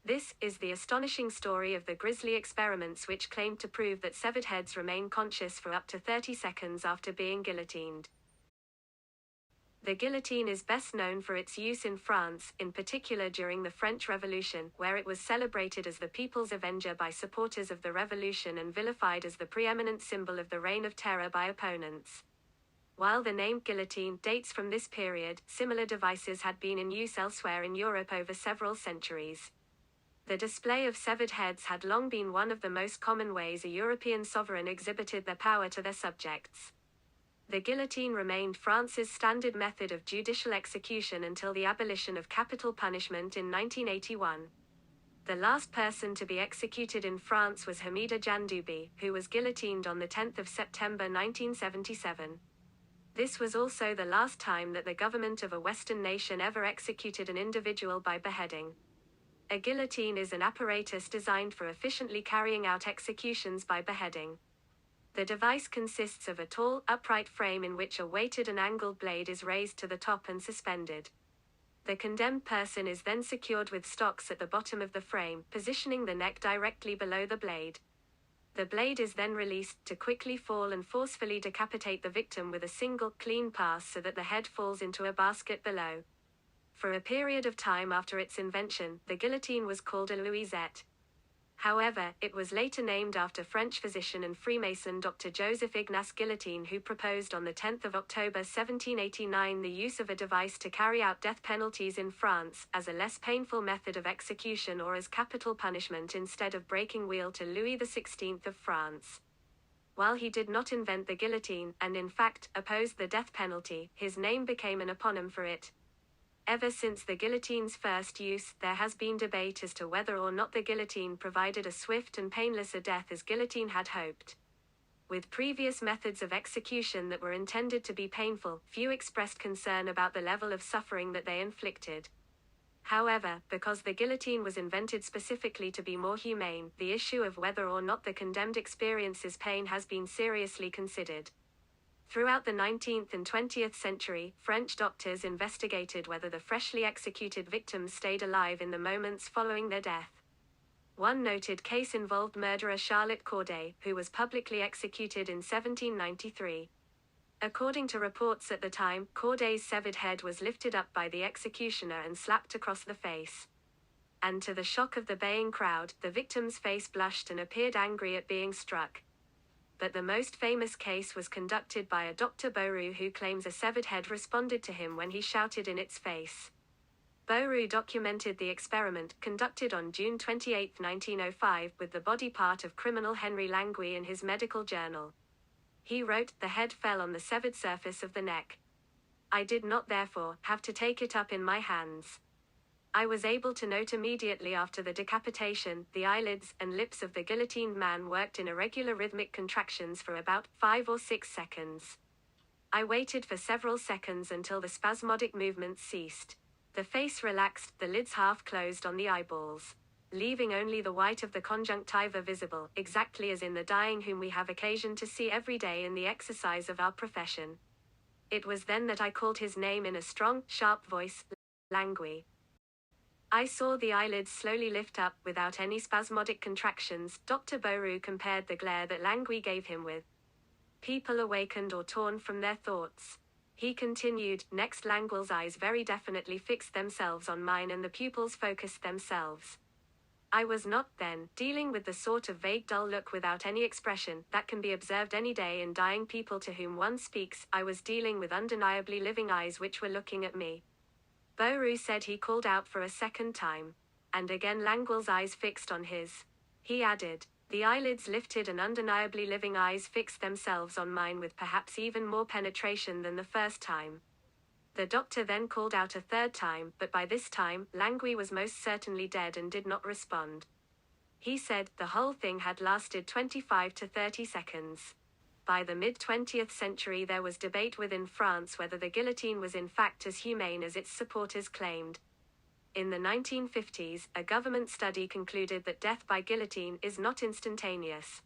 This is the astonishing story of the grisly experiments which claimed to prove that severed heads remain conscious for up to 30 seconds after being guillotined. The guillotine is best known for its use in France, in particular during the French Revolution, where it was celebrated as the people's avenger by supporters of the revolution and vilified as the preeminent symbol of the reign of terror by opponents. While the name guillotine dates from this period, similar devices had been in use elsewhere in Europe over several centuries. The display of severed heads had long been one of the most common ways a European sovereign exhibited their power to their subjects. The guillotine remained France's standard method of judicial execution until the abolition of capital punishment in 1981. The last person to be executed in France was Hamida Jandoubi, who was guillotined on the 10th of September 1977. This was also the last time that the government of a Western nation ever executed an individual by beheading. A guillotine is an apparatus designed for efficiently carrying out executions by beheading. The device consists of a tall, upright frame in which a weighted and angled blade is raised to the top and suspended. The condemned person is then secured with stocks at the bottom of the frame, positioning the neck directly below the blade. The blade is then released to quickly fall and forcefully decapitate the victim with a single, clean pass so that the head falls into a basket below. For a period of time after its invention, the guillotine was called a Louisette. However, it was later named after French physician and Freemason Dr. Joseph Ignace Guillotine, who proposed on the 10th of October 1789 the use of a device to carry out death penalties in France, as a less painful method of execution or as capital punishment instead of breaking wheel to Louis XVI of France. While he did not invent the guillotine, and in fact, opposed the death penalty, his name became an eponym for it. Ever since the guillotine's first use, there has been debate as to whether or not the guillotine provided as swift and painless a death as guillotine had hoped. With previous methods of execution that were intended to be painful, few expressed concern about the level of suffering that they inflicted. However, because the guillotine was invented specifically to be more humane, the issue of whether or not the condemned experiences pain has been seriously considered. Throughout the 19th and 20th century, French doctors investigated whether the freshly executed victims stayed alive in the moments following their death. One noted case involved murderer Charlotte Corday, who was publicly executed in 1793. According to reports at the time, Corday's severed head was lifted up by the executioner and slapped across the face. And to the shock of the baying crowd, the victim's face blushed and appeared angry at being struck. But the most famous case was conducted by a Dr. Beaurieux, who claims a severed head responded to him when he shouted in its face. Beaurieux documented the experiment, conducted on June 28, 1905, with the body part of criminal Henry Languy in his medical journal. He wrote, "The head fell on the severed surface of the neck. I did not, therefore, have to take it up in my hands. I was able to note immediately after the decapitation, the eyelids and lips of the guillotined man worked in irregular rhythmic contractions for about 5 or 6 seconds. I waited for several seconds until the spasmodic movements ceased. The face relaxed, the lids half closed on the eyeballs, leaving only the white of the conjunctiva visible, exactly as in the dying whom we have occasion to see every day in the exercise of our profession. It was then that I called his name in a strong, sharp voice, Languy. I saw the eyelids slowly lift up, without any spasmodic contractions." Dr. Beaurieux compared the glare that Languy gave him with people awakened or torn from their thoughts. He continued, "Next Langwell's eyes very definitely fixed themselves on mine and the pupils focused themselves. I was not, then, dealing with the sort of vague dull look without any expression, that can be observed any day in dying people to whom one speaks. I was dealing with undeniably living eyes which were looking at me." Beaurieux said he called out for a second time. And again Langwell's eyes fixed on his. He added, "The eyelids lifted and undeniably living eyes fixed themselves on mine with perhaps even more penetration than the first time." The doctor then called out a third time, but by this time, Languy was most certainly dead and did not respond. He said, "The whole thing had lasted 25 to 30 seconds. By the mid-20th century there was debate within France whether the guillotine was in fact as humane as its supporters claimed. In the 1950s, a government study concluded that death by guillotine is not instantaneous.